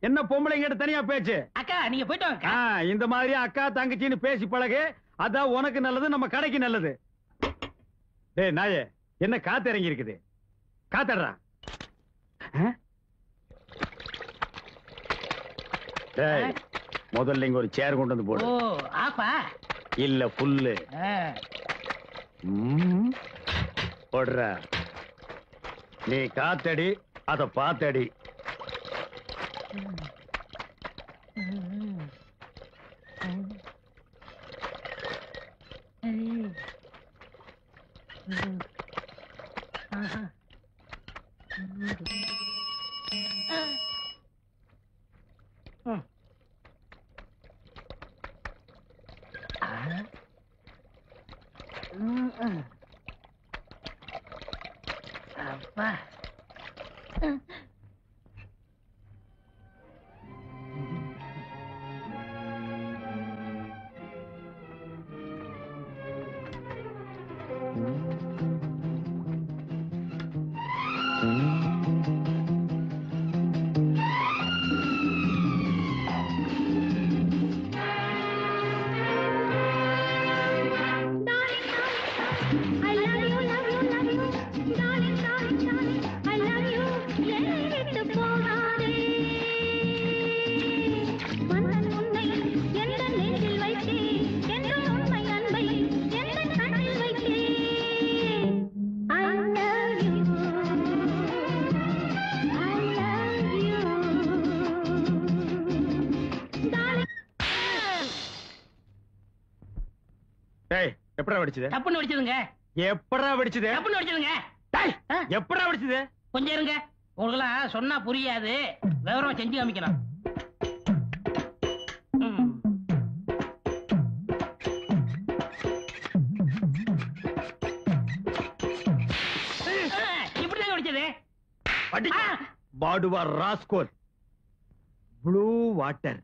என்ன பொம்பளைங்கிட்ட தனியா பேச்சு? அக்கா நீங்க போயிட்டு வாங்க. இந்த மாதிரி அக்கா தங்கச்சின்னு பேசி பழகு. அதான் உனக்கு நல்லது, நம்ம கடைக்கு நல்லது. டேய் நாயே, என்ன காத்து இறங்கி இருக்குது? காத்தடுறா. டேய் முதல்ல இங்க ஒரு சேர் கொண்டு வந்து போடு. ஓ ஆப்பா இல்ல புல்லு போடுற. நீ காத்தடி, அத பாத்தடி. அப்பா எப்படா வெடிச்சது? தப்புன்னு வெடிச்சதுங்க. எப்படா வெடிச்சது? தப்புன்னு வெடிச்சதுங்க. எப்படா வெடிச்சது? கொஞ்சம் இருங்க, உங்களுக்கெல்லாம் சொன்னா புரியாது, விவரமா செஞ்சு காமிக்கலாம். இப்படிதான் வெடிச்சது. பாடுவா ராஸ்கோல். ப்ளூ வாட்டர்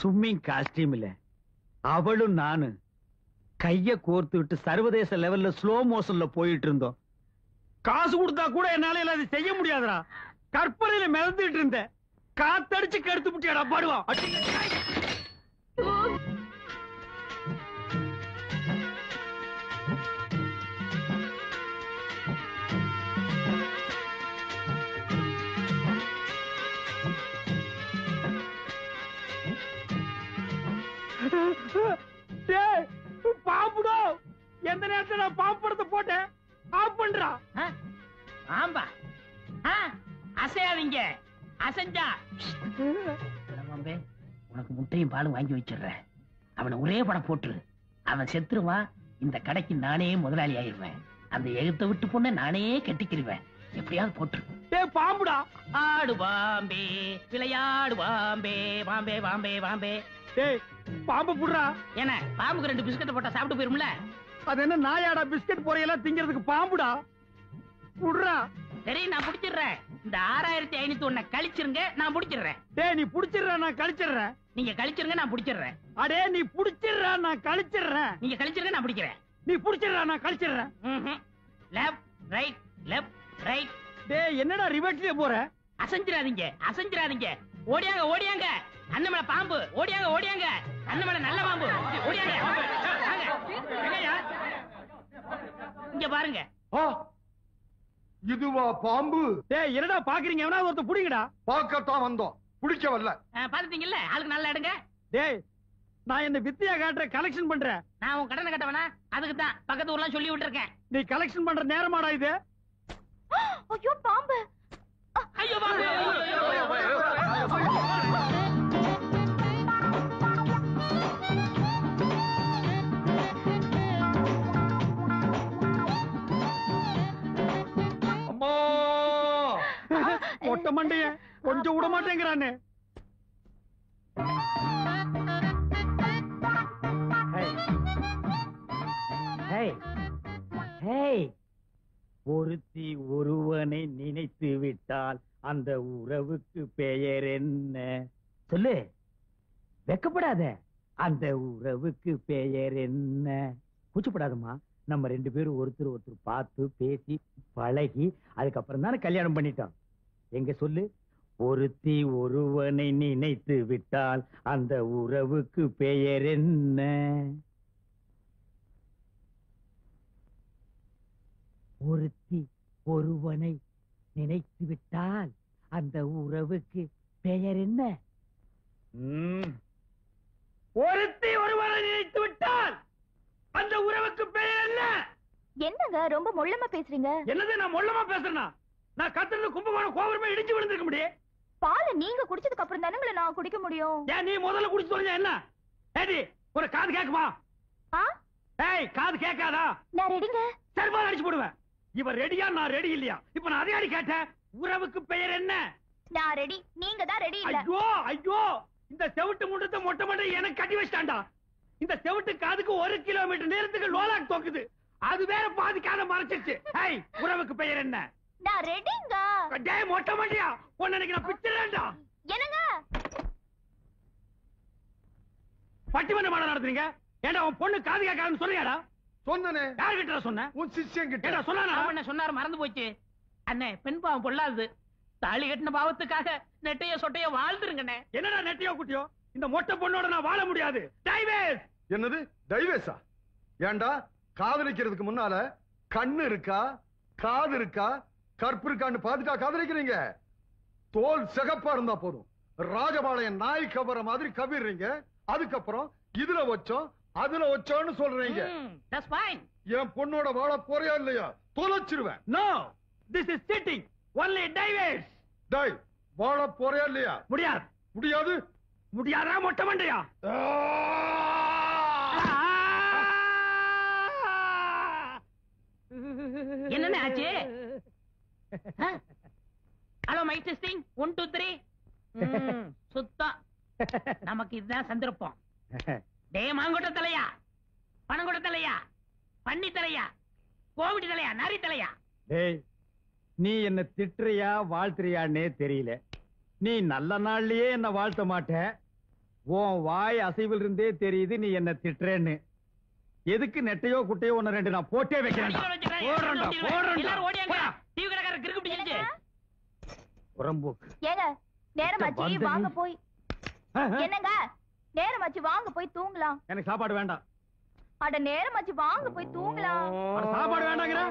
ஸ்விம்மிங் காஸ்டியூம்ல அவளும் நானு கைய கோர்த்து விட்டு சர்வதேச லெவல்ல ஸ்லோ மோஷன்ல போயிட்டு இருந்தோம். காசு கொடுத்தா கூட என்னால அதை செய்ய முடியாதுடா. கற்பனையில மிதந்துட்டு இருந்த காத்தடிச்சு கெடுத்து புட்டியாடா பாடுவா. பாம்புடா, எந்த நேரத்துல பாம்பு படத்தை போட்டேன் ஆஃப் பண்றா. ஆம்பா அசையாதீங்க, அசைஞ்சா உனக்கு முட்டையும் பாலும் வாங்கி வச்சிடுறேன். அவனை ஒரே படம் போட்டுரு, அவன் செத்துருவான். இந்த கடைக்கு நானே முதலாளி ஆயிருவேன். அந்த எகுத்த விட்டு பொண்ணை நானே கட்டிக்கிருவேன். எப்படியாவது போட்டுரு. பாம்புடா, ஆடு பாம்பே விளையாடு பாம்பே, பாம்பே பாம்பே பாம்பே. பாம்பு புடுறா. என்ன பாம்புக்கு 2 பிஸ்கட் போட்டா சாப்பிட்டு போயிரும்ல? அது என்ன நாயாடா பிஸ்கட் பொரியெல்லாம் திங்கிறதுக்கு பாம்புடா. புடுறா. சரி நான் புடிச்சிடுறேன். இந்த 6501 கழிச்சிருங்க, நான் புடிச்சிடுறேன். டேய் நீ புடிச்சிடுற, நான் கழிச்சிடுறேன். நீங்க கழிச்சிருங்க, நான் புடிச்சிடுறேன். அடே நீ புடிச்சிடுற, நான் கழிச்சிடுறேன். நீங்க கழிச்சிருங்க, நான் புடிக்கிறேன். நீ புடிச்சிடுற, நான் கழிச்சிடுறேன். Left right, left right. டேய் என்னடா ரிவர்ஸ்லயே போற? அசஞ்சிராதீங்க, அசஞ்சிராதீங்க. ஓடியாங்க ஓடியாங்க, அண்ணமலை பாம்பு. ஓடியாங்க ஓடியாங்க, அண்ணமலை நல்ல பாம்பு. ஓடியாங்க. இங்க பாருங்க. இதுவா பாம்பு? டேய் என்னடா பாக்குறீங்க? எவனா ஒருத்த புடிங்கடா. பார்க்கத்தான் வந்தோம், பிடிக்க வரல. பாத்துட்டீங்கல்ல, ஆளுக்கு நல்லா எடுங்க. டேய் நான் என்ன வித்தியா காட்டுற கலெக்ஷன் பண்றேன். நான் உன் கடனை கட்டவனா? அதுக்கு தான் பக்கத்து ஊர்லாம் சொல்லி விட்டுருக்கேன். நீ கலெக்ஷன் பண்ற நேரமாடா இது? ஐயோ பாம்பு, ஐயோ பாம்பு. அம்மா ஒட்ட மண்டைய கொஞ்சம் விட மாட்டேங்கிறானே. ஒருத்தி ஒருவனை நினைத்து விட்டால் அந்த உறவுக்கு பெயர் என்ன? சொல்லு, வெக்கப்படாத. அந்த உறவுக்கு பெயர் என்ன? கூச்சப்படாதம்மா. நம்ம 2 பேரும் ஒருத்தர் ஒருத்தர் பார்த்து பேசி பழகி அதுக்கப்புறம் தானே கல்யாணம் பண்ணிட்டோம். எங்க சொல்லு, ஒருத்தி ஒருவனை நினைத்து விட்டால் அந்த உறவுக்கு பெயர் என்ன? ஒருத்தி ஒருவனை நினைத்து விட்டால் அந்த உறவுக்கு பெயர் என்ன? ஒருத்தி ஒருவனை நினைத்து விட்டால் அந்த உறவுக்கு பெயர் என்ன? என்னங்க ரொம்ப மொள்ளமா பேசுறீங்க? என்னது நான் மொள்ளமா பேசுறேனா? நான் கத்துறது கும்பகோணம் கோபுரமே இடிச்சு விழுந்திருக்க முடியும். பாலை நீங்க குடிச்சதுக்கு அப்புறம் தானே நான் குடிக்க முடியும். ஏன் நீ முதல்ல குடிச்சு சொல்லுங்க என்ன? ஏடி ஒரு காது கேக்குமா? ஆ? ஏய் காது கேட்காதா? நான் ரெடிங்க. சர்வா அடிச்சு போடுவேன். இவன் ரெடியா நான் ரெடி இல்லையா? இப்ப நான் அதே அடி கேட்டேன். உறவுக்கு பெயர் என்ன? நான் ரெடி, நீங்க தான் ரெடி இல்ல. ஐயோ ஐயோ, இந்த செவிட்டு முண்டத்தை மொட்டை மொட்டை எனக்கு கட்டி வச்சிட்டான்டா. இந்த செவிட்டு காதுக்கு 1 கிலோமீட்டர் நேரத்துக்கு லோலாக் தோக்குது. அது வேற பாதி காதை மறைச்சிருச்சு. ஏய் உறவுக்கு பெயர் என்ன? நான் ரெடிங்க. டேய் மொட்டை மண்டையா, உன்னை நான் பிச்சறேன்டா. என்னங்க பட்டிமன்ற மாட நடத்துறீங்க? ஏண்டா உன் பொண்ணு காது கேட்காதுன்னு சொல்றியாடா? சொன்னனே. யார்கிட்ட சொன்ன? உன் சிஷ்யன் கிட்ட. ஏண்டா சொன்னானா? என்ன சொன்னாரு மறந்து போச்சு. அண்ணே பெண் பாவம் பொல்லாது. தாலி கட்டின பாவத்துக்காக நெட்டைய சொட்டைய வாழ்ந்துருங்கண்ணே. என்னடா நெட்டியோ குட்டியோ, இந்த மொட்டை பொண்ணோட நான் வாழ முடியாது. டைவேஸ். என்னது டைவேஸா? ஏண்டா காதலிக்கிறதுக்கு முன்னால கண்ணு இருக்கா, காது இருக்கா, கற்பு இருக்கான்னு பாத்துட்டா காதலிக்கிறீங்க? தோல் சிகப்பா இருந்தா போதும், ராஜபாளையம் நாய் கவர மாதிரி கவிடுறீங்க. அதுக்கப்புறம் இதுல வச்சோம் அதுல வச்சோன்னு சொல்றீங்க. That's fine. என் பொண்ணோட வாழ போறியா இல்லையா? தொலைச்சிருவேன். No, this is cheating. Only divorce. டேய் வாழ போறியா இல்லையா? முடியாது. முடியாது. முடியாதா மொட்டை மண்டையா? என்னண்ணே ஆச்சு? Hello mic testing 1 2 3. சுத்தம். நமக்கு இதுதான் சந்தர்ப்பம். டே மாங்கொட்ட தலையா, பணங்கொட்ட தலையா, பன்னி தலையா, கோவிட் தலையா, நரி தலையா? டேய் நீ என்ன திட்டுறியா வாழ்த்துறியான்னே தெரியல. நீ நல்ல நாள்லயே என்ன வாழ்த்த மாட்ட. உன் வாய் அசைவில் இருந்தே தெரியுது நீ என்ன திட்டுறேன்னு. எதுக்கு நெட்டையோ குட்டையோ ஒன்னு ரெண்டு நான் போட்டே வைக்கிறேன். எல்லாரும் ஓடியாங்க. டிவி கடைக்காரர் கிறுக்கு பிடிச்சிருச்சு. புறம்போக்கு. ஏங்க நேரமாச்சு வாங்க போய். என்னங்க நேரமாச்சு வாங்க போய் தூங்கலாம். எனக்கு சாப்பாடு வேண்டாம். அட நேரமாச்சு வாங்க போய் தூங்கலாம். அட சாப்பாடு வேண்டாங்கற.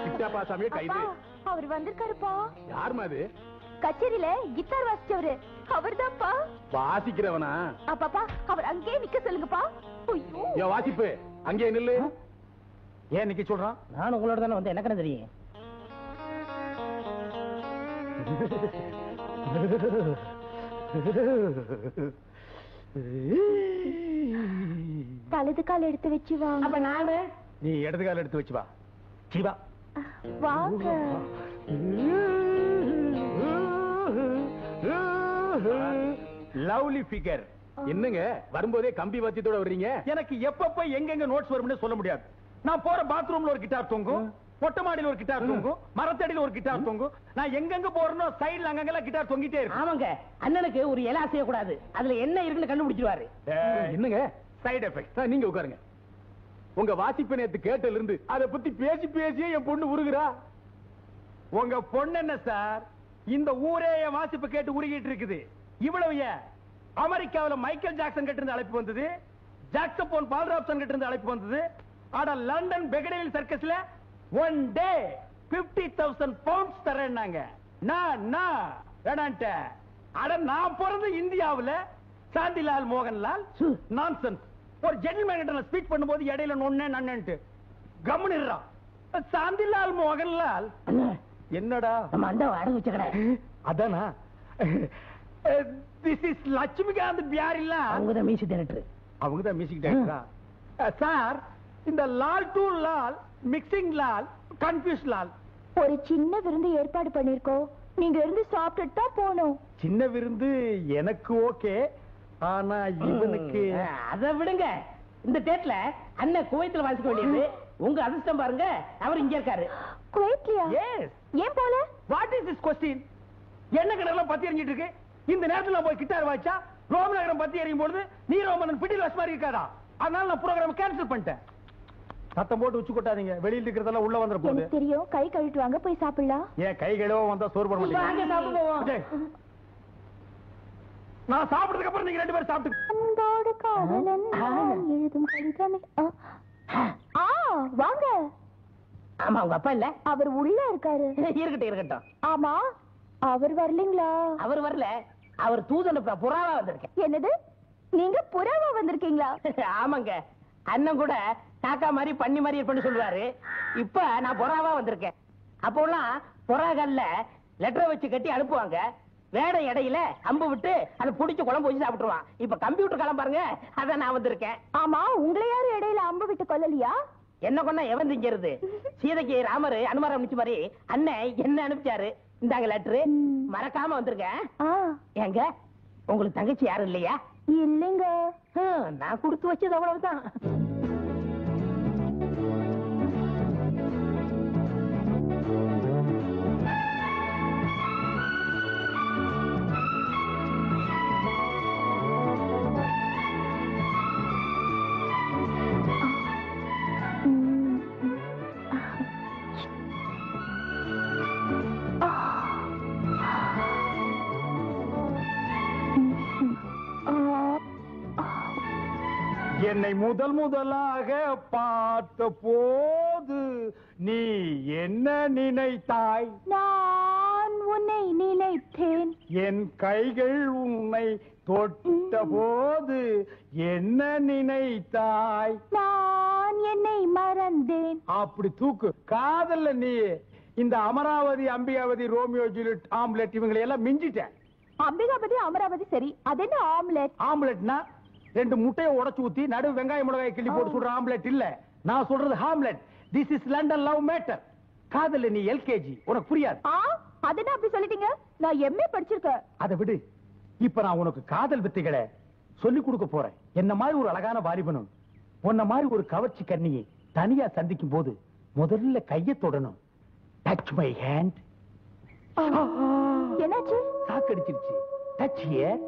கிட்டாப்பா சாமியே கைது. அவர் வந்திருக்காருப்பா. யாருமா அது? கச்சேரியில கிட்டார் வாசிச்சவரு அவர்தான்ப்பா. வாசிக்கிறவனா? அப்பாப்பா அவர் அங்கேயே நிக்க சொல்லுங்கப்பா. ஐயோ யோ வாசிப்பு அங்கே நில்லு. ஏன் நிக்க சொல்றான்? நான் உங்களோட தானே வந்து எனக்கு தெரியும். வலது கால் எடுத்து வச்சு வாங்க. அப்ப நானு நீ இடது கால எடுத்து வச்சு வா. சிவா வாங்க. Lovely figure. என்னங்க வரும்போதே கம்பி வாத்தியத்தோட வர்றீங்க? எனக்கு எப்பப்ப எங்கெங்க நோட்ஸ் வரும்னு சொல்ல முடியாது. நான் போற பாத்ரூம்ல ஒரு கிட்டார் தொங்கும், மொட்டை மாடியில ஒரு கிட்டார் தொங்கும், மரத்தடியில ஒரு கிட்டார் தொங்கும். நான் எங்கெங்க போறேனோ சைடுல அங்கங்க கிட்டார் தொங்கிட்டே இருக்கு. ஆமாங்க அண்ணனுக்கு ஒரு இலை செய்ய கூடாது. அதுல என்ன இருக்குன்னு கண்டுபிடிச்சிருவாரு. என்னங்க சைடு எஃபெக்ட். நீங்க உட்காருங்க. உங்க வாசிப்பு நேத்து கேட்டல இருந்து அத பத்தி பேசி பேசியே என் பொண்ணு உருகுறா. உங்க பொண்ணு என்ன சார், இந்த ஊரே என் வாசிப்பு கேட்டு உருகிட்டு இருக்குது. இவ்வளவு ஏன் அமெரிக்காவில மைக்கேல் ஜாக்சன் கிட்ட இருந்து அழைப்பு வந்தது, ஜாக்சபோன் பால்ராப்சன் கிட்ட இருந்து அழைப்பு வந்தது. ஆனா லண்டன் பெகடேவில் சர்க்கஸ்ல 1 டே 50,000 பவுண்ட்ஸ் தரேன்னாங்க. நான் வேணான்ட்ட. அட நான் பிறந்த இந்தியாவுல சாந்திலால் மோகன்லால் நான்சென்ஸ். ஒரு ஜென்டில்மேன் கிட்ட நான் ஸ்பீச் பண்ணும்போது இடையில நொண்ணே நன்னன்ட்டு கம்முனிடுறான். சாந்திலால் மோகன்லால் என்னடா நம்ம அண்டா அடகு வச்ச கடை அதானா? This is Laxmikant Pyarelal. அவங்கதான் மியூசிக் டைரக்டர். அவங்க தான் மியூசிக் டைரக்டரா? சார் இந்த Lal to Lal, mixing Lal, confuse Lal. ஒரு சின்ன விருந்து ஏற்பாடு பண்ணிருக்கோம். நீங்க இருந்து சாப்பிட்டுட்டு தான் போகணும். சின்ன விருந்து எனக்கு ஓகே, ஆனா இவனுக்கு அத விடுங்க. இந்த டேட்ல அண்ணன் குவைத்துல வாசிக்க வேண்டியது. உங்க அதிர்ஷ்டம் பாருங்க, அவர் இங்க இருக்காரு. குவைத்லயா? எஸ். ஏன் போல? What is this question? என்ன கிணறுலாம் பத்தி எரிஞ்சிட்டு இருக்கு. இந்த நேரத்துல போய் கிட்டார் வாய்ச்சா ரோம் நகரம் பத்தி எரியும் பொழுது நீ ரோமன் பிடில் வாஸ் மாதிரி இருக்காதா? அதனால நான் ப்ரோகிராம் கேன்சல் பண்ணிட்டேன். சத்தம் போட்டு உச்சு கொட்டாதீங்க, வெளியில இருக்கிறதெல்லாம் உள்ள வந்துற போகுது. எனக்கு தெரியும், கை கழுவிட்டு வாங்க, போய் சாப்பிடலாம். ஏன் கை கழுவ வந்தா சோறு போட மாட்டீங்க? நான் சாப்பிட்டதுக்கு அப்புறம் நீங்க 2 பேரும் சாப்பிட்டு அன்போடு காதலன் எழுதும் கடிதமே. வாங்க. ஆமா, உங்க அப்பா இல்ல? அவர் உள்ள இருக்காரு. இருக்கட்டும் இருக்கட்டும். ஆமா, அவர் வரலீங்களா? அவர் வரல, அவர் தூதன் புறாவா வந்திருக்கேன். என்னது, நீங்க புறாவா வந்திருக்கீங்களா? ஆமாங்க, அண்ணன் கூட காக்கா மாதிரி பண்ணி மாதிரி இருப்பேன்னு சொல்லுவாரு. இப்ப நான் புறாவா வந்திருக்கேன். அப்போலாம் புறாகல்ல லெட்டரை வச்சு கட்டி அனுப்புவாங்க. வேட இடையில அம்பு விட்டு அதை புடிச்சு குழம்பு வச்சு சாப்பிட்டுருவான். இப்ப கம்ப்யூட்டர் காலம் பாருங்க, அதான் நான் வந்திருக்கேன். ஆமா, உங்களை யாரும் இடையில அம்பு விட்டு கொல்லலையா? என்ன கொண்டா எவன் திங்கிறது? சீதைக்கு ராமர் அனுமாரம் அனுப்பிச்ச மாதிரி அண்ணன் என்ன அனுப்பிச்சாரு. இந்தாங்க லெட்டரு, மறக்காம வந்திருக்கேன். ஏங்க, உங்களுக்கு தங்கச்சி யாரும் இல்லையா? இல்லைங்க. நான் கொடுத்து வச்சது அவ்வளவுதான். என்னை முதலாக பார்த்த போது நீ என்ன நினைத்தாய்? நான் உன்னை நினைத்தேன். என் கைகள் உன்னை தொட்ட போது என்ன நினைத்தாய்? நான் என்னை மறந்தேன். அப்படி தூக்கு. காதல்ல நீ இந்த Amaravati, Ambikavati, Romeo Juliet, omelette இவங்களை எல்லாம் மிஞ்சிட்டேன். அம்பிகாபதி அமராவதி சரி, அது என்ன ஆம்லெட்? ஆம்லெட்னா 2 முட்டையை உடைச்சு ஊத்தி நடு வெங்காய மிளகாய் கிள்ளி போட்டு சொல்ற ஆம்லெட் இல்ல. நான் சொல்றது Hamlet. This is London love matter. காதல்ல நீ எல்கேஜி, உனக்கு புரியாது. அது என்ன அப்படி சொல்லிட்டீங்க? நான் எம்ஏ படிச்சிருக்கேன். அதை விடு. இப்ப நான் உனக்கு காதல் வித்தைகளை சொல்லி கொடுக்க போறேன். என்ன மாதிரி ஒரு அழகான வாலிபனும் உன்ன மாதிரி ஒரு கவர்ச்சி கண்ணியை தனியா சந்திக்கும் போது முதல்ல கையை தொடணும். Touch my hand. என்னாச்சு? சாக்கடிச்சிருச்சு. Touch here.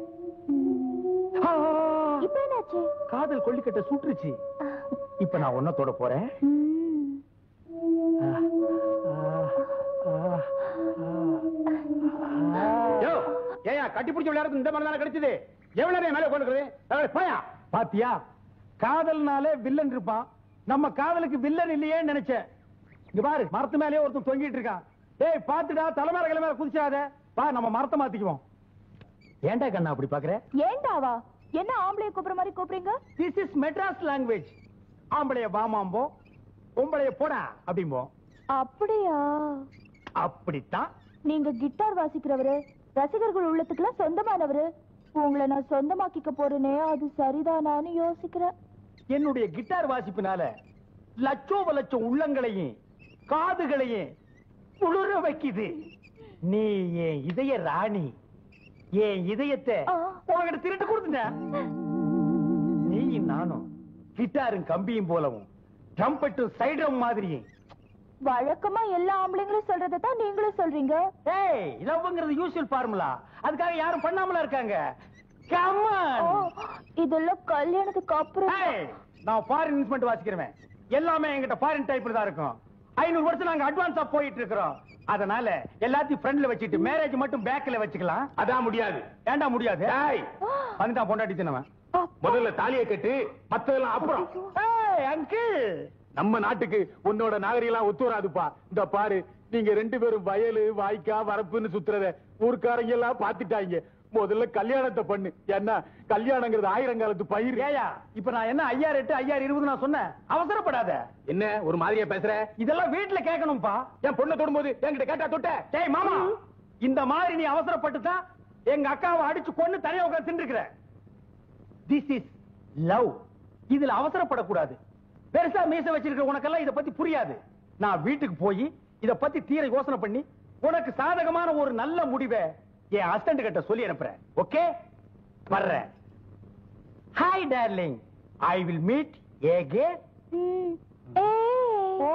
இப்ப என்னாச்சு? காதல் கொல்லிக்கட்ட சுட்டுருச்சு. இப்ப நான் உன்ன தொட போறேன். ஏயா கட்டி பிடிச்ச விளையாடுறது இந்த மாதிரி கிடைச்சது? எவ்வளவு மேல உட்காந்துக்கிறது? பாத்தியா, காதல்னாலே வில்லன் இருப்பான். நம்ம காதலுக்கு வில்லன் இல்லையே நினைச்சேன். இங்க பாரு, மரத்து மேலேயே ஒருத்தன் தொங்கிட்டு இருக்கான். ஏய் பாத்துடா, தலைமையில கிளம்ப குதிச்சாத. பா, நம்ம மரத்தை மாத்திக்குவோம். ஏண்டா கண்ணா அப்படி பாக்குற? ஏண்டாவா? என்ன ஆம்பளைய கூப்பிடுற மாதிரி கூப்பிடுறீங்க? This is Madras language. ஆம்பளைய வாமாம்போ, பொம்பளைய போடா அப்படிம்போ. அப்படியா? அப்படித்தான். நீங்க கிட்டார் வாசிக்கிறவரு, ரசிகர்கள் உள்ளத்துக்குலாம் சொந்தமானவரு. உங்களை நான் சொந்தமாக்கிக்க போறேனே, அது சரிதானான்னு யோசிக்கிறேன். என்னுடைய கிட்டார் வாசிப்பினால லட்சோப லட்சம் உள்ளங்களையும் காதுகளையும் குளிர வைக்குது. நீ என் இதய ராணி. என் இதயத்தை உங்ககிட்ட திருட்டு கொடுத்துட்ட. நீ நானும் கிட்டாரும் கம்பியும் போலவும் ட்ரம்பெட்டும் சைட்ரம் மாதிரியும். வழக்கமா எல்லா ஆம்பளைங்களும் சொல்றதான் நீங்களும் சொல்றீங்க. ஏய், லவ்ங்கிறது யூசுவல் ஃபார்முலா. அதுக்காக யாரும் பண்ணாமல இருக்காங்க. Come on. இதெல்லாம் கல்யாணத்துக்கு அப்புறம். நான் ஃபாரின் இன்ஸ்ட்ருமெண்ட் வாசிக்கிறேன். எல்லாமே என்கிட்ட ஃபாரின் டைப்ல தான் இருக்கும். 500 வருஷம் நாங்க அட்வான்ஸா போயிட்டு இருக்கிறோம். அதனால எல்லாத்தையும் ஃப்ரண்ட்ல வச்சிட்டு மேரேஜ் மட்டும் பேக்ல வச்சுக்கலாம். அதான் முடியாது. ஏண்டா முடியாது? வந்துட்டான் பொண்டாட்டி தினவன். முதல்ல தாலியை கட்டு, மத்ததெல்லாம் அப்புறம். அங்கிள், நம்ம நாட்டுக்கு உன்னோட நாகரிகம் ஒத்து வராதுப்பா. இந்த பாரு, நீங்க 2 பேரும் வயலு வாய்க்கா வரப்புன்னு சுத்துறத ஊர்க்காரங்க எல்லாம் பாத்துட்டாங்க. முதல்ல கல்யாணத்தை பண்ணு. என்ன கல்யாணங்கிறது 1000 காலத்து பயிர். ஏயா, இப்ப நான் என்ன 5008 5020 நான் சொன்னேன்? அவசரப்படாத. என்ன ஒரு மாதிரியா பேசுற? இதெல்லாம் வீட்டுல கேட்கணும்பா. என் பொண்ணை தொடும்போது என்கிட்ட கேட்டா தொட்ட? டேய் மாமா, இந்த மாதிரி நீ அவசரப்பட்டுதான் எங்க அக்காவை அடிச்சு கொண்டு தனியா உட்கார்ந்து தின்னுக்கிற. This is love. இதுல அவசரப்படக்கூடாது. பெருசா மீச வச்சிருக்கிற உனக்கெல்லாம் இத பத்தி புரியாது. நான் வீட்டுக்கு போய் இத பத்தி தீர யோசனை பண்ணி உனக்கு சாதகமான ஒரு நல்ல முடிவை என் ஹஸ்பண்ட் கிட்ட சொல்லி அனுப்புறேன். ஓகே, வர்றேன். Hi darling, I will meet again. Oh,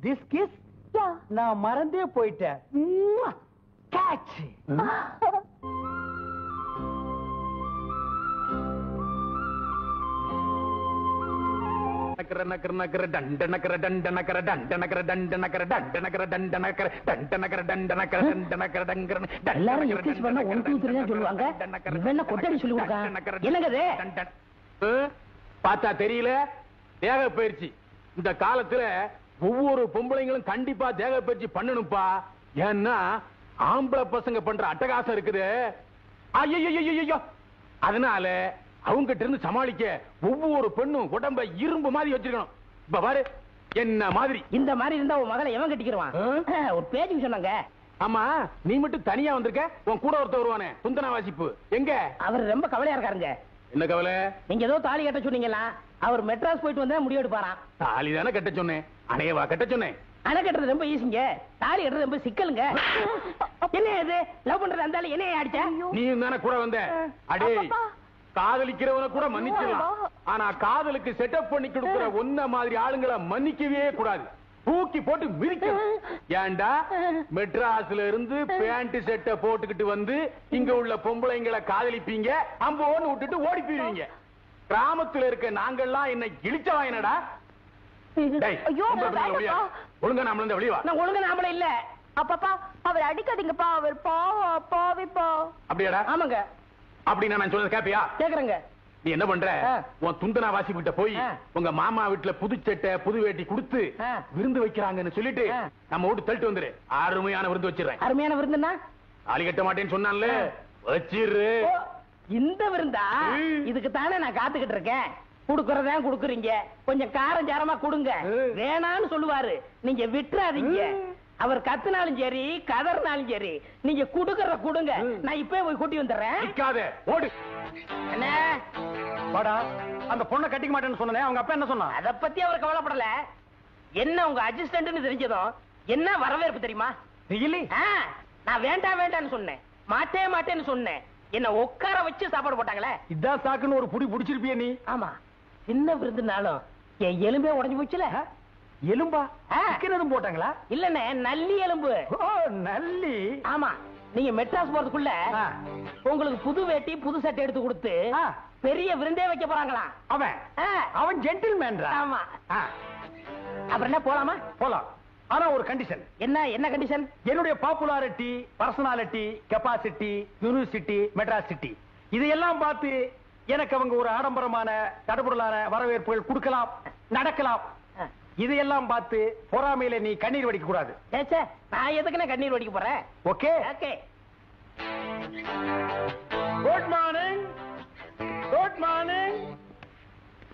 this kiss நான் மறந்தே போயிட்டேன். கேட்ச். எல்லாரும் எக்ஸ்கியூஸ் பண்ணா 1 2 3 தான் சொல்லுவாங்க. இவன் கொட்டடி சொல்லி கொடுக்கான். என்னங்க இது? பார்த்தா தெரியல. தேக பயிற்சி இந்த காலத்துல ஒவ்வொரு பொம்பளைங்களும் கண்டிப்பா தேக பயிற்சி பண்ணணும்பா. ஏன்னா ஆம்பளை பசங்க பண்ற அட்டகாசம் இருக்குது. ஐயோ, அதனால அவங்க கிட்ட இருந்து சமாளிக்க ஒவ்வொரு பெண்ணும் உடம்ப இரும்பு மாதிரி வச்சிருக்கணும். இப்ப பாரு என்ன மாதிரி. இந்த மாதிரி இருந்தா உன் மகளை எவன் கட்டிக்கிறான்? ஒரு பேச்சுக்கு சொன்னாங்க. ஆமா, நீ மட்டும் தனியா வந்திருக்க. உன் கூட ஒருத்தர் வருவானே துந்தனா வாசிப்பு எங்க? அவர் ரொம்ப கவலையா இருக்காருங்க. என்ன கவலை? நீங்க ஏதோ தாலி கட்ட சொன்னீங்களா? அவர் மெட்ராஸ் போயிட்டு வந்தா முடிவு எடுப்பாராம். தாலி தானே கட்ட சொன்னேன். அணையவா கட்ட சொன்னேன். அணை கட்டுறது ரொம்ப ஈஸிங்க. தாலி கட்டுறது ரொம்ப சிக்கலுங்க. என்ன இது லவ் பண்றது அந்த என்ன அடிச்சா? நீ தானே கூட வந்த. அடே, காதலிக்கிறவன கூட மன்னிச்சிடலாம். ஆனா காதலுக்கு செட்டப் பண்ணி கொடுக்கிற ஒன்ன மாதிரி ஆளுங்களை மன்னிக்கவே கூடாது. தூக்கி போட்டு மிதிக்கணும். ஏண்டா மெட்ராஸ்ல இருந்து பேண்ட் செட்டை போட்டுக்கிட்டு வந்து இங்க உள்ள பொம்பளைங்களை காதலிப்பீங்க, அம்போன்னு விட்டுட்டு ஓடி போயிருவீங்க. கிராமத்துல இருக்க நாங்கெல்லாம் என்ன இழிச்சவா என்னடா? ஒழுங்கா நாம வெளிவா. நான் ஒழுங்கா நாமளே இல்ல. அப்பப்பா அவர் அடிக்காதீங்கப்பா, அவர் பாவிப்பா. அப்படியாடா? ஆமாங்க. அப்படின்னா நான் சொல்றது கேப்பியா? கேக்குறேங்க. நீ என்ன பண்ற? உன் துந்தனா வாசி கிட்ட போய் உங்க மாமா வீட்டுல புது சட்டை புது வேட்டி கொடுத்து விருந்து வைக்கிறாங்கன்னு சொல்லிட்டு நம்ம வீட்டு தள்ளிட்டு வந்துரு. அருமையான விருந்து வச்சிடறேன். அருமையான விருந்துன்னா? தாலி கட்ட மாட்டேன்னு சொன்னான்ல, வச்சிரு. இந்த விருந்தா? இதுக்கு தானே நான் காத்துக்கிட்டு இருக்கேன். குடுக்கறதா குடுக்குறீங்க, கொஞ்சம் காரம் சாரமா கொடுங்க. வேணான்னு சொல்லுவாரு, நீங்க விட்டுறாதீங்க. அவர் கத்துனாலும் சரி கதறினாலும் சரி நீங்க குடுக்கறத கொடுங்க. நான் இப்பவே போய் கூட்டி வந்துடுறேன். ஓடு. என்ன வாடா, அந்த பொண்ணை கட்டிக்க மாட்டேன்னு சொன்னேன். அவங்க அப்பா என்ன சொன்னா? அத பத்தி அவர் கவலைப்படல. என்ன உங்க அசிஸ்டன்ட்னு தெரிஞ்சதும் என்ன வரவேற்பு தெரியுமா? நான் வேண்டாம் வேண்டாம்னு சொன்னேன், மாட்டேன்னு சொன்னேன். என்ன உட்கார வச்சு சாப்பாடு போட்டாங்களே. இதான் சாக்குன்னு ஒரு புடி புடிச்சிருப்பிய நீ. ஆமா, சின்ன விருந்துனாலும் என் எலும்பே உடைஞ்சு போச்சுல. எலும்பா? எதுவும் போட்டாங்களா? இல்லண்ணே, நல்லி எலும்பு. நல்லி? ஆமா. நீங்க மெட்ராஸ் போறதுக்குள்ள உங்களுக்கு புது வேட்டி புது சட்டை எடுத்து கொடுத்து பெரிய விருந்தே வைக்க போறாங்களாம். அவன் ஜென்டில்மேன். ஆமா. அப்புறம் என்ன, போலாமா? போலாம். ஆனா ஒரு கண்டிஷன். என்ன கண்டிஷன்? என்னுடைய popularity, personality, capacity, university, Madras city இதையெல்லாம் பார்த்து எனக்கு அவங்க ஒரு ஆடம்பரமான தடபுடலான வரவேற்புகள் கொடுக்கலாம், நடக்கலாம். இதையெல்லாம் பார்த்து பொறாமையில நீ கண்ணீர் வடிக்க கூடாது. நான் எதுக்குன்னு கண்ணீர் வடிக்க போறேன்? Okay okay. Good morning, good morning,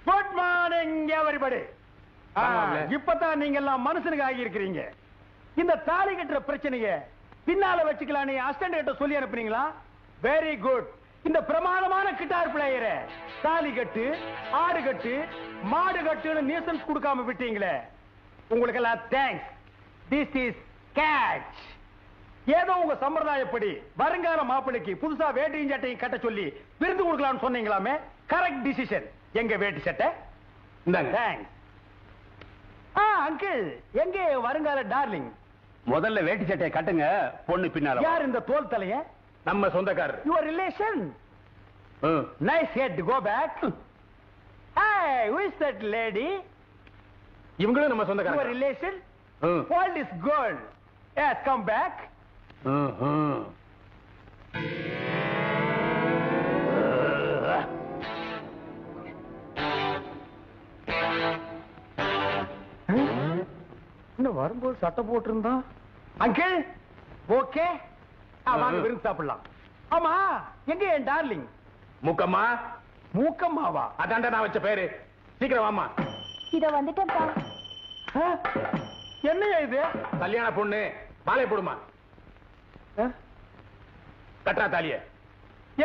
good morning everybody. இப்பதான் நீங்க எல்லாம் மனுஷனுக்கு ஆகி இருக்கிறீங்க. இந்த தாலி கட்டுற பிரச்சனைய பின்னால வச்சுக்கலாம் நீ அசிஸ்டன்ட் கிட்ட சொல்லி அனுப்புறீங்களா? Very good. இந்த பிரமாதமான கிட்டார் பிளேயரை தாலி கட்டு, ஆடு கட்டு, மாடு கட்டுன்னு நியூசன்ஸ் கொடுக்காம விட்டீங்களே, உங்களுக்கு எல்லாம் தேங்க்ஸ். This is catch. ஏதோ உங்க சம்பிரதாயப்படி வருங்கால மாப்பிளைக்கு புதுசா வேட்டியும் சட்டையும் கட்ட சொல்லி விருந்து கொடுக்கலாம்னு சொன்னீங்களாமே, கரெக்ட் டிசிஷன். எங்க வேட்டி சட்டை? தேங்க்ஸ். அங்கிள், எங்க வருங்கால டார்லிங்? முதல்ல வேட்டி சட்டையை கட்டுங்க, பொண்ணு பின்னால. யார் இந்த தோல் தலைய? நம்ம சொந்தக்காரர். Your relation. Nice head, go back. Hey, who is that lady? இவங்களும் நம்ம சொந்தக்காரர். Your relation? All is good. Yes, come back. இன்னும் வரும்போது சட்டை போட்டிருந்தான். அங்கிள், ஓகே, வாங்க விருந்து சாப்பிடலாம். ஆமா, எங்க என் டார்லிங்? மூக்கம்மா. மூக்கம்மாவா? அதான்டா நான் வச்ச பேரு. சீக்கிரம் வாமா. இத வந்துட்டேன்ப்பா. என்னையா இது? கல்யாண பொண்ணு. மாலை போடுமா. கட்டா தாலிய.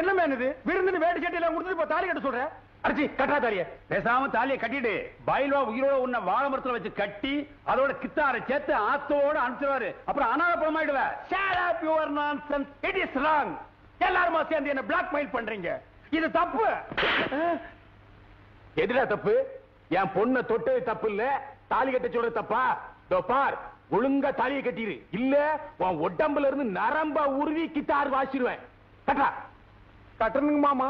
என்ன மேனது? விருந்துன்னு வேட்டி சட்டை எல்லாம் கொடுத்துட்டு இப்ப தாலி கட்ட சொல்ற? அடிச்சி கட்டா தாலிய. பேசாம தாலியை கட்டிட்டு பயில்வா உயிரோட உன்ன வாழை மரத்துல வச்சு கட்டி அதோட கித்தாரை சேர்த்து ஆத்தோட அனுப்பிச்சுவாரு. அப்புறம் அனாத பணமாயிடுவ. Shut up your nonsense. It is wrong. எல்லாருமா சேர்ந்து என்ன பிளாக்மெயில் பண்றீங்க. இது தப்பு. எதுல தப்பு? என் பொண்ணை தொட்டு தப்பு இல்ல, தாலி கட்ட சொல்ற தப்பா? பார், ஒழுங்கா தாலியை கட்டிரு, இல்ல உன் உடம்புல இருந்து நரம்பா உருவி கிட்டார் வாசிடுவேன். கட்டா. கட்டணுங்க மாமா.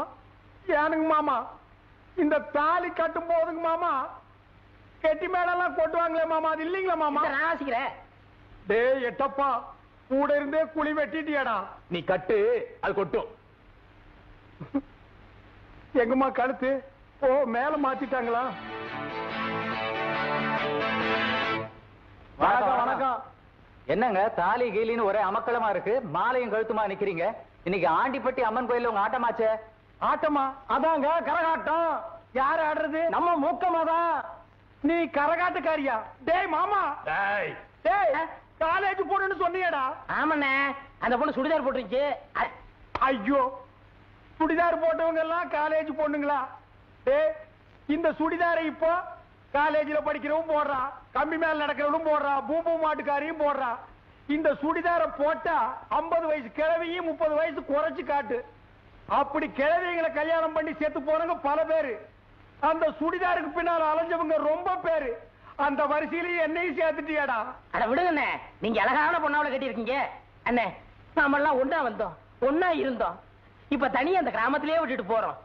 ஏனுங்க மாமா, இந்த தாலி கட்டும் போதுங்க மாமா கெட்டி மேடெல்லாம் கொட்டுவாங்களே மாமா, அது இல்லீங்களா மாமா? நான் வாசிக்கிறேன். டேய் எட்டப்பா, கூட இருந்தே குழி வெட்டிட்டியாடா. நீ கட்டு, அது கொட்டும். எங்கம்மா கழுத்து? ஓ, மேல மாத்திட்டாங்களா? வணக்கம் வணக்கம். என்னங்க தாலி கீலின்னு ஒரே அமக்களமா இருக்கு, மாலையும் கழுத்துமா நிக்கிறீங்க. இன்னைக்கு ஆண்டிப்பட்டி அம்மன் கோயில்ல உங்க ஆட்டமாச்சே. ஆட்டமா? அதாங்க கரகாட்டம். யாரு ஆடுறது? நம்ம மூக்கமாதான். நீ கரகாட்டுக்காரியா? டேய் மாமா, டேய், டேய் காலேஜ் போடுன்னு சொன்னியடா. ஆமாண்ணே, அந்த பொண்ணு சுடிதார் போட்டுருச்சு. ஐயோ, சுடிதார் போட்டவங்க எல்லாம் காலேஜ் பொண்ணுங்களா? டேய், இந்த சுடிதாரை இப்போ காலேஜ்ல படிக்கிறவன் போடுறா, கம்பி மேல நடக்கிறவனும் போடுறா, பூம்பூ மாட்டுக்காரியும் போடுறா. இந்த சுடிதாரை போட்டா 50 வயசு கிழவியும் 30 வயசு குறைச்சு காட்டு. அப்படி கிழவிங்களை கல்யாணம் பண்ணி செத்து போறவங்க பல பேரு. அந்த சுடிதாருக்கு பின்னால அலைஞ்சவங்க ரொம்ப பேரு. அந்த வரிசையிலேயே என்னையும் சேர்த்துட்டியாடா. அட விடுங்கண்ணே, நீங்க அழகான பொண்ணாவளை கட்டி இருக்கீங்க. அண்ணே, நாம எல்லாம் ஒண்ணா வந்தோம், ஒண்ணா இருந்தோம். இப்ப தனியா அந்த கிராமத்திலேயே விட்டுட்டு போறோம்.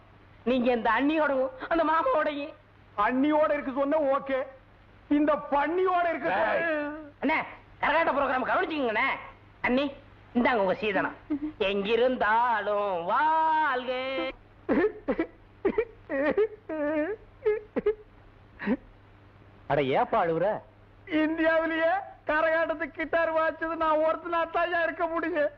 நீங்க இந்த அண்ணியோடவும் அந்த மாமாவோடையும். அண்ணியோட இருக்கு சொன்ன ஓகே, இந்த பண்ணியோட இருக்கு. அண்ணே, கரகாட்ட ப்ரோக்ராம் கவனிச்சுக்கங்கண்ணே. அண்ணி, இந்தாங்க உங்க சீதனம். எங்கிருந்தாலும் வாழ்க. அட ஏப்பா அழுவுற? இந்தியாவிலேயே கரகாட்டத்துக்கு கிட்டார் வாச்சது நான் ஒருத்தனா தான் இருக்க முடியும்.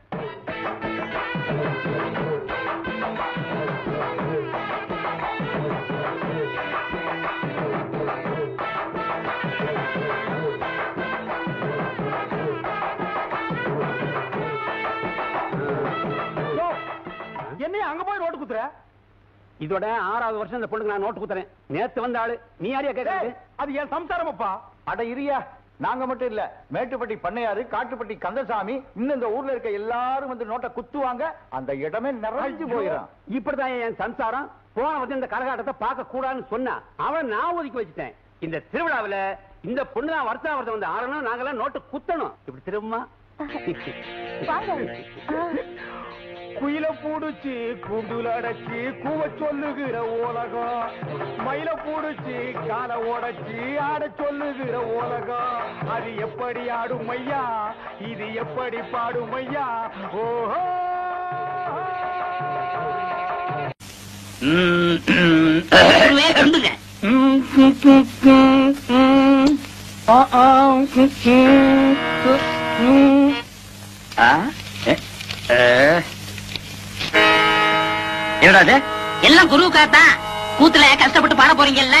என்னைய அங்க போய் ரோட்டு குத்துற? இதோட 6வது வருஷம் இந்த பொண்ணுக்கு நான் நோட்டு குத்துறேன். நேத்து வந்த ஆளு நீ யாரையா கேட்கறது? அது என் சம்சாரமப்பா. அட இரியா, நாங்க மட்டும் இல்ல, மேட்டுப்பட்டி பண்ணையாரு, காட்டுப்பட்டி கந்தசாமி, இன்னும் இந்த ஊர்ல இருக்க எல்லாரும் வந்து நோட்டை குத்துவாங்க. அந்த இடமே நிறைஞ்சு போயிடும். இப்படிதான் என் சம்சாரம். போன வந்து இந்த கரகாட்டத்தை பார்க்க கூடாதுன்னு சொன்னா அவன் நான் ஒதுக்கி வச்சுட்டேன். இந்த திருவிழாவில இந்த பொண்ணு தான் வருஷம் வந்து ஆடணும், நாங்கெல்லாம் நோட்டு குத்தணும். இப்படி திரும்ப குயில பூடுச்சு கூண்டுல அடைச்சி கூவ சொல்லுகிற உலகம், மயில பூடுச்சு கால உடைச்சி ஆட சொல்லுகிற உலகம். அது எப்படி ஆடும் ஐயா, இது எப்படி பாடும் ஐயா? ஓஹோ, என்னடா எல்லாம் குருவுக்காகத்தான். கூத்துல கஷ்டப்பட்டு பாட போறீங்கல்ல,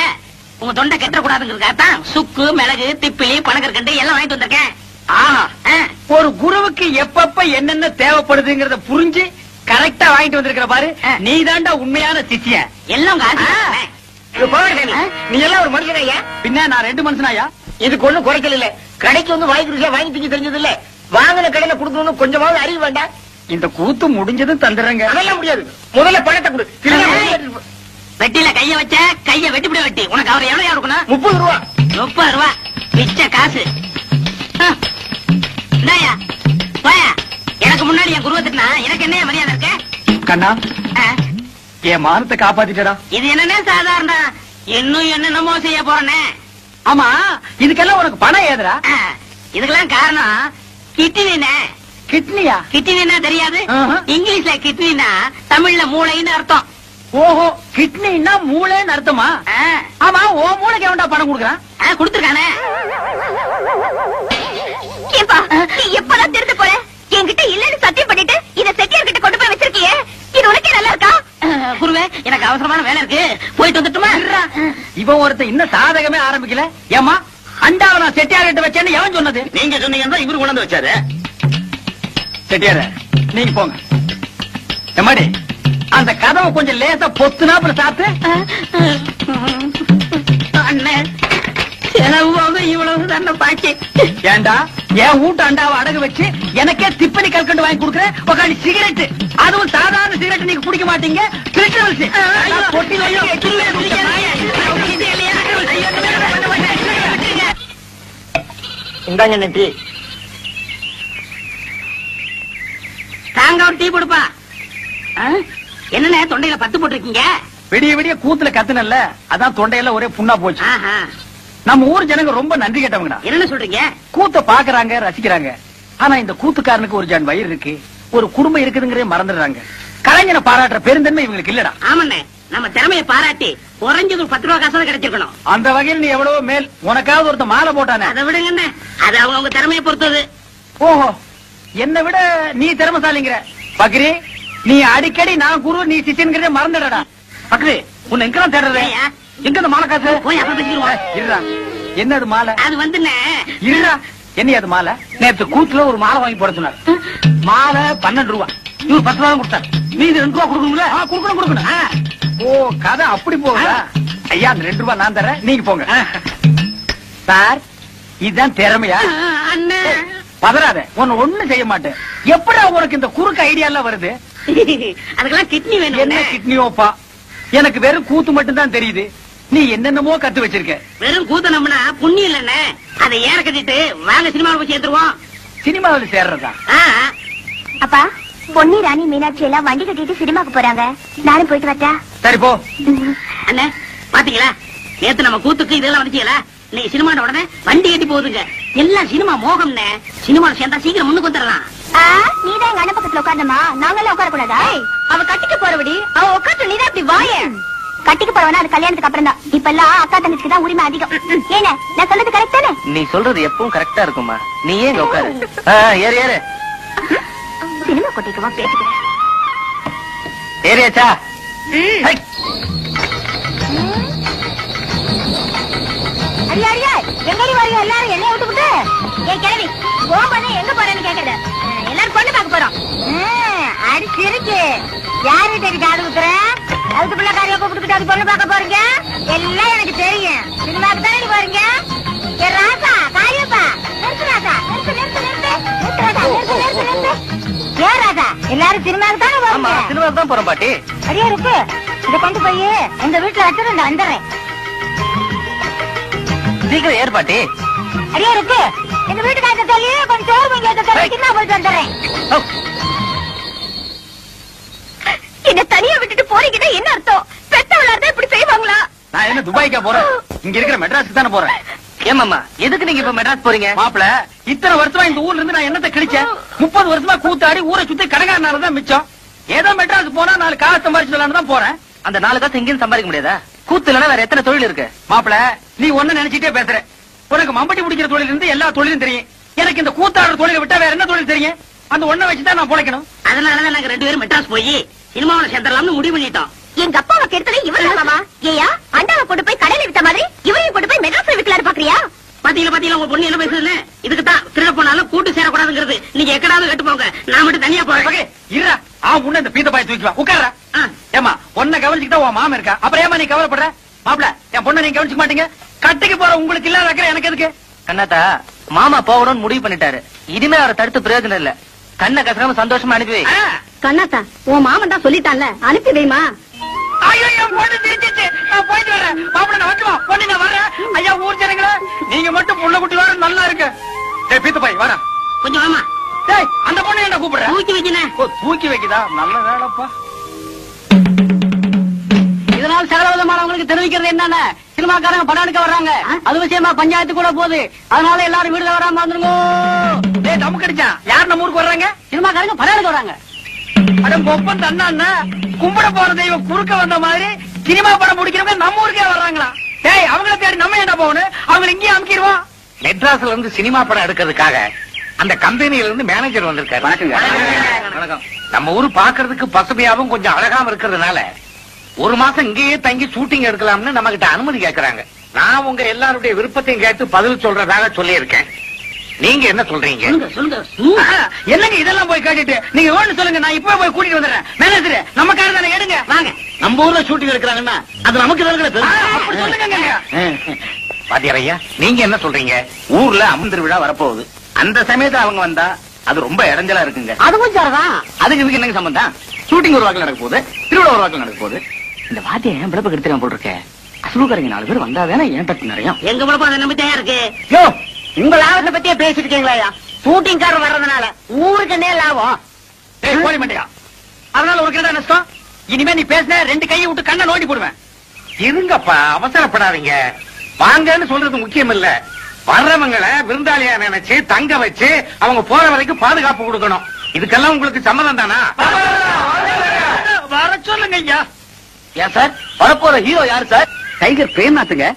உங்க தொண்டை கெட்ட கூடாதுங்கிறதுக்காகத்தான் சுக்கு, மிளகு, திப்பிலி, பனகற்கண்டு எல்லாம் வாங்கிட்டு வந்திருக்கேன். ஒரு குருவுக்கு எப்பப்ப என்னென்ன தேவைப்படுதுங்கிறத புரிஞ்சு கரெக்டா வாங்கிட்டு வந்திருக்கிற பாரு. நீ தாண்டா உண்மையான சிஷ்ய. எல்லாம் நீ எல்லாம் ஒரு மனுஷனாயா? பின்ன நான் 2 மனுஷனாயா? இதுக்கு ஒண்ணும் குறைக்கல இல்ல. கடைக்கு வந்து வாங்கி ருசியா வாங்கி திங்க தெரிஞ்சது இல்ல. வாங்கின கடையில கொடுக்கணும்னு கொஞ்சமாவது அறிவு வேண்டாம். இந்த கூத்து முடிஞ்சதும் தந்துடுறேங்க. அதெல்லாம் முடியாது, முதல்ல பணத்தை கொடு. வெட்டில கைய வச்ச கைய வெட்டிப்பட வெட்டி. உனக்கு அவர் எவ்வளவு இருக்கணும்? 30 ரூபா. 30 ரூபா மிச்ச காசு. இந்தாயா, போயா. எனக்கு முன்னாடி என் குருவத்துக்குனா எனக்கு என்ன மரியாதை இருக்க? கண்ணா, என் மானத்தை காப்பாத்திட்டடா. இது என்னன்னா சாதாரண, இன்னும் என்னென்னமோ செய்ய போறேன்னு. ஆமா, இதுக்கெல்லாம் உனக்கு பணம் ஏதுடா? இதுக்கெல்லாம் காரணம் கிட்னினே. கிட்னியா? கிட்னினா தெரியாது? ஆஹா. இங்கிலீஷ்ல கிட்னினா தமிழ்ல மூளைன்னு அர்த்தம். ஓஹோ, கிட்னின்னா மூளைன்னு அர்த்தமா? ஆமா, ஓ மூளைக்கு எவன்டா பணம் கொடுக்கறான்? கொடுத்துருக்கானே. எப்பதான் திருட்டு போற? என்கிட்ட இல்லன்னு சத்தியம் பண்ணிட்டு இத செட்டியார் கிட்ட கொண்டு போய் வச்சிருக்கியே, இது உனக்கே நல்லா இருக்கா? குருவே, எனக்கு அவசரமான வேலை இருக்கு, போயிட்டு வந்துட்டுமா? இவன் ஒருத்தன் இன்னும் சாதகமே ஆரம்பிக்கல. ஏமா, அண்டாவை நான் செட்டியார் கிட்ட வச்சேன்னு எவன் சொன்னது? நீங்க சொன்னீங்கன்னா இவரு கொண்டு வந்து வச்சாரு. செட்டியார, நீங்க போங்க. எம்மாடி, அந்த கதவை கொஞ்சம் லேசா பொத்துனாப்புல சாத்து. அண்ணே, செலவு இவ்வளவு தானே பாக்கி. ஏண்டா, என் வீட்டு அண்டாவை அடகு வச்சு எனக்கே திப்பனி கல்கண்டு வாங்கி கொடுக்குற உக்காண்டி சிகரெட், அதுவும் சாதாரண சிகரெட் நீங்க குடிக்க மாட்டீங்க. இந்தாங்க நெட்டி. ஸ்ட்ராங்கா ஒரு டீ கொடுப்பா. என்னண்ணே தொண்டையில பத்து போட்டிருக்கீங்க? விடிய விடிய கூத்துல கத்துனல்ல, அதான் தொண்டையில ஒரே புண்ணா போச்சு. நம்ம ஊர் ஜனங்க ரொம்ப நன்றி கேட்டவங்கடா. என்ன சொல்றீங்க? கூத்த பாக்குறாங்க, ரசிக்கிறாங்க. ஆனா இந்த கூத்துக்காரனுக்கு ஒரு ஜான் வயிறு இருக்கு, ஒரு குடும்பம் இருக்குதுங்கிறே மறந்துடுறாங்க. கலைஞனை பாராட்டுற பெருந்தன்மை இவங்களுக்கு இல்லடா. ஆமாண்ணே, நம்ம திறமையை பாராட்டி குறைஞ்சது ஒரு 10 ரூபா காசு கிடைச்சிருக்கணும். அந்த வகையில் நீ எவ்வளவோ மேல். உனக்காவது ஒருத்த மாலை போட்டானே, அதை விடுங்கண்ணே, அது அவங்க திறமையை பொறுத்தது. ஓஹோ, என்னை விட நீ திறமசாலிங்கிற. பக்ரி, நீ அடிக்கடி நான் குரு நீ சிஷியன்கிறதே மறந்துடடா. பக்ரி, உன்னை எங்கெல்லாம் தேடுற? எங்க அந்த மாலை காசு? போய் அப்ப பேசிடுவோம். இருடா, என்னது மாலை? அது வந்துண்ணே, இருடா, என்ன அது மாலை? நேற்று கூத்துல ஒரு மாலை வாங்கி போட சொன்னார். மாலை 12 ரூபா, இவர் 10 ரூபா கொடுத்தார். மீது 2 ரூபா கொடுக்கணும்ல? கொடுக்கணும். ஓ, கதை அப்படி போகுதா? ஐயா, அந்த 2 ரூபா நான் தரேன், நீங்க போங்க. சார், இதுதான் திறமையா? அண்ணே பதறாத, உன்னை ஒண்ணும் செய்ய மாட்டேன். எப்படா உனக்கு இந்த குறுக்கு ஐடியா எல்லாம் வருது? அதுக்கெல்லாம் கிட்னி வேணும். என்ன கிட்னியோப்பா? எனக்கு வெறும் கூத்து மட்டும் தான் தெரியுது. நீ என்னென்னமோ கத்து வச்சிருக்க. வெறும் கூத்த நம்பினா புண்ணியம் இல்லண்ணே. அதை ஏற கட்டிட்டு வாங்க சினிமாவில் போய் சேர்த்துருவோம். சினிமாவில் சேர்றதா? அப்பா, பொன்னி, ராணி, மீனாட்சி எல்லாம் வண்டி கட்டிட்டு சினிமாக்கு போறாங்க. நானும் போயிட்டு வரட்டா? சரி போ. அண்ணே பாத்தீங்களா, நேத்து நம்ம கூத்துக்கு இதெல்லாம் வந்துச்சீங்களா? இன்னைக்கு சினிமாட உடனே வண்டி கட்டி போகுதுங்க. எல்லாம் சினிமா மோகம்னே. சினிமாவில் சேர்ந்தா சீக்கிரம் முன்னுக்கு வந்துடலாம். நீதான் எங்க அண்ணன் பக்கத்துல உட்கார்ந்தமா, நாங்கெல்லாம் உட்கார கூடாதா? அவ கட்டிக்கு போறபடி அவ உட்காந்து நீதான் இப்படி வாய. கட்டிக்கு போறவனா அது கல்யாணத்துக்கு அப்புறம் தான். இப்ப எல்லாம் அக்கா தங்கச்சிக்கு தான் உரிமை அதிகம். ஏன நான் சொல்றது கரெக்ட் தானே? நீ சொல்றது எப்பவும் கரெக்டா இருக்குமா? நீ ஏன் உட்காரு. ஏறு ஏறு. சினிமா கொட்டிக்குவா பேசிக்கிறேன். ஏறியாச்சா? அடியா அடியா, எங்கடி வாரியா எல்லாரும் என்னைய விட்டுக்கிட்டு? ஏய் கிழவி, கோபனே எங்க போறேன்னு கேக்குறது. எல்லாரும் பொண்ணு பார்க்க போறோம். அடி சிரிச்சு யாரு தேடி காது குத்துற? அதுக்கு பிள்ளைக்காரியா கூப்பிட்டுக்கிட்டு அது பொண்ணு பார்க்க போறீங்க? எல்லாம் எனக்கு தெரியும். சினிமாக்கு தானே போறீங்க? ஏ ராசா, காரியப்பா, நிறுத்து ராசா, நிறுத்து ராசா, நிறுத்து. ஏ ராசா, எல்லாரும் சினிமாக்கு தானே போறீங்க? சினிமாக்கு தான் போறோம் பாட்டி. அடியா இருக்கு, இதை கொண்டு போய் எங்க வீட்டுல வச்சுட்டு நான் வந்துடுறேன். சீக்கிரம் ஏறு பாட்டி. அடியா இருக்கு, எங்க வீட்டுக்காரங்க சொல்லி கொஞ்சம் சோறு வாங்கி சின்ன போயிட்டு வந்துடுறேன். என்ன தனியா விட்டுட்டு போறீங்கன்னா என்ன அர்த்தம்? பெத்தவளார்தான் இப்படி செய்வாங்களா? நான் என்ன துபாய்க்கா போறேன்? இங்க இருக்கிற மெட்ராஸுக்கு தானே போறேன். ஏமாமா, எதுக்கு நீங்க இப்ப மெட்ராஸ் போறீங்க? மாப்பிள, இத்தனை வருஷமா இந்த ஊர்ல இருந்து நான் என்னத்தை கிழிச்சேன்? 30 வருஷமா கூத்தாடி ஊரை சுத்தி கடைக்காரனாலதான் மிச்சம். ஏதோ மெட்ராஸ் போனா 4 காசு சம்பாதிச்சுலான்னு தான் போறேன். அந்த 4 காசு எங்கேயும் சம்பாதிக்க முடியாதா? கூத்து இல்லைன்னா வேற எத்தனை தொழில் இருக்கு? மாப்பிள, நீ ஒண்ணு நினைச்சிட்டே பேசுற. உனக்கு மம்பட்டி பிடிக்கிற தொழில் இருந்து எல்லா தொழிலும் தெரியும். எனக்கு இந்த கூத்தாடுற தொழிலை விட்டா வேற என்ன தொழில் தெரியும்? அந்த ஒண்ணை வச்சுதான் நான் பொழைக்கணும். அதனாலதான் நாங்க 2 பேரும் மெட்ராஸ் போய் சினிமாவில் சேர்ந்துடலாம்னு முடிவு பண்ணிட்டோம். எங்க அப்பாவை கெடுத்தது இவராமா? ஏயா, அண்டாவை கொண்டு போய் கடையில வித்த மாதிரி இவரையும் கொண்டு போய் மெட்ராஸ்ல விக்கலாரு பாக்குறியா? பாத்தீங்களா உங்க பொண்ணு என்ன பேசுதுன்னு? இதுக்குதான் திருட போனாலும் கூட்டு சேரக்கூடாதுங்கிறது. நீங்க எக்கடாவது கட்டு போங்க, நான் மட்டும் தனியா போறேன். இருடா, முன்ன இந்த பீத்த பாய் தூக்கி வா, உட்கார. ஏமா, உன்னை கவனிச்சுக்கிட்டா உன் மாமன் இருக்கா, அப்புறம் ஏமா நீ கவலைப்படுற? மாப்பிள, என் பொண்ணை நீங்க கவனிச்சுக்க மாட்டீங்க. கட்டிக்கு போற உங்களுக்கு இல்லாத வைக்கிற எனக்கு எதுக்கு? கண்ணாத்தா, மாமா போகணும்னு முடிவு பண்ணிட்டாரு. இனிமே அவரை தடுத்து பிரயோஜனம் இல்ல. கண்ணை கசகாம சந்தோஷமா அனுப்பி வை. கண்ணாத்தா, உன் மாமன் தான் சொல்லிட்டான்ல, அனுப்பி வைமா. ஐயோ, என் பொண்ணு திருச்சிச்சு, நான் போயிட்டு வரேன். மாப்பிள, நான் வந்துவா, பொண்ணு நான் வர்றேன். ஐயா, ஊர் ஜனங்களே, நீங்க மட்டும் புள்ள குட்டி வர நல்லா இருக்கு. டேய் பீத்த பாய், வர கொஞ்சம் வாமா. டேய், அந்த பொண்ணு என்ன கூப்பிடுற? தூக்கி வைக்கினேன். தூக்கி வைக்குதா? நல்ல வேலைப்பா. இதனால் சகலவிதமானவங்களுக்கு தெரிவிக்கிறது என்னன்னா, சினிமாக்காரங்க படம் எடுக்க வர்றாங்க. அது விஷயமா பஞ்சாயத்து கூட போகுது. அதனால எல்லாரும் வீடுல வராம வந்துருங்க. டேய், தம்மு கடிச்சா யார் நம்ம ஊருக்கு வர்றாங்க? சினிமாக்காரங்க படம் எடுக்க வராங்க. அடம் ஒப்பம் தண்ணா கும்பிட போற தெய்வம் குறுக்க வந்த மாதிரி சினிமா படம் முடிக்கிறவங்க நம்ம ஊருக்கே வர்றாங்களா? டேய், அவங்களை தேடி நம்ம என்ன போகணும்? அவங்க இங்கேயே அமுக்கிடுவோம். மெட்ராஸ்ல இருந்து சினிமா படம் எடுக்கிறதுக்காக அந்த கம்பெனியில இருந்து மேனேஜர் வந்திருக்காரு. வணக்கம். நம்ம ஊரு பாக்குறதுக்கு பசுமையாவும் கொஞ்சம் அழகாவும் இருக்கிறதுனால 1 மாசம் இங்கேயே தங்கி ஷூட்டிங் எடுக்கலாம்னு நம்ம கிட்ட அனுமதி கேட்கறாங்க. நான் உங்க எல்லாருடைய விருப்பத்தையும் கேட்டு பதில் சொல்றதாக சொல்லி இருக்கேன். நீங்க என்ன சொல்றீங்க? என்னங்க இதெல்லாம் போய் கேட்டுட்டு நீங்க ஒண்ணு சொல்லுங்க, நான் இப்ப போய் கூட்டிட்டு வந்துடுறேன். மேனேஜர், நம்ம கார் தானே, எடுங்க வாங்க. நம்ம ஊர்ல ஷூட்டிங் எடுக்கிறாங்கன்னா அது நமக்கு அப்படி சொல்லுங்க. பாத்தியார் ஐயா, நீங்க என்ன சொல்றீங்க? ஊர்ல அம்மன் விழா வரப்போகுது. அந்த சமயத்துல அவங்க வந்தா அது ரொம்ப இடைஞ்சலா இருக்குங்க. அதுவும் சரிதான். அதுக்கு இதுக்கு என்னங்க சம்பந்தம்? ஷூட்டிங் ஒரு வாக்கில் நடக்க போகுது, திருவிழா ஒரு வாக்கில் நடக்க போகுது. இந்த வாத்தியம் ஏன் பிழப்பு கெடுத்துறான் போல் இருக்க? அசலுக்காரங்க 4 பேர் வந்தாதானே ஏன் தட்டு நிறைய. எங்க பிழப்பு அதை நம்பி தயார் இருக்கு. யோ, உங்க லாபத்தை பத்தியே பேசிருக்கீங்களா? ஷூட்டிங் கார் வர்றதுனால ஊருக்கு என்ன லாபம்? கோழி மண்டையா, அதனால உனக்கு என்ன நஷ்டம்? இனிமே நீ பேசின 2 கையை விட்டு கண்ணை நோண்டி போடுவேன். இருங்கப்பா, அவசரப்படாதீங்க. வாங்கன்னு சொல்றது முக்கியம் இல்ல. வர்றவங்களை விருந்தாளியா நினைச்சு தங்க வச்சு அவங்க போற வரைக்கும் பாதுகாப்பு கொடுக்கணும். இதுக்கெல்லாம் உங்களுக்கு சம்மதம் தானா? வர சொல்லுங்க ஐயா. ஏன் சார், வரப்போற ஹீரோ யாரு சார்? டைகர் பிரேம்நாத்துங்க.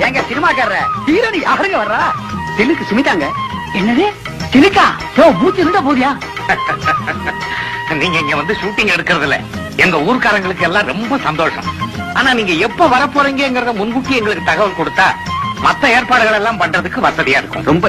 ஏங்க சினிமாக்காரர ஹீரோனி யாருங்க வர்றா? திலுக்கு சுமிதாங்க. என்னது திலுக்கா? மூச்சு இருந்தா போதியா? நீங்க இங்க வந்து ஷூட்டிங் எடுக்கிறதுல எங்க ஊர்க்காரங்களுக்கு எல்லாம் ரொம்ப சந்தோஷம். ஆனா நீங்க எப்ப வரப்போறீங்கிறத முன்கூட்டி எங்களுக்கு தகவல் கொடுத்தா மத்த ஏற்பாடுகள் எல்லாம் பண்றதுக்கு வசதியா இருக்கும். ரொம்ப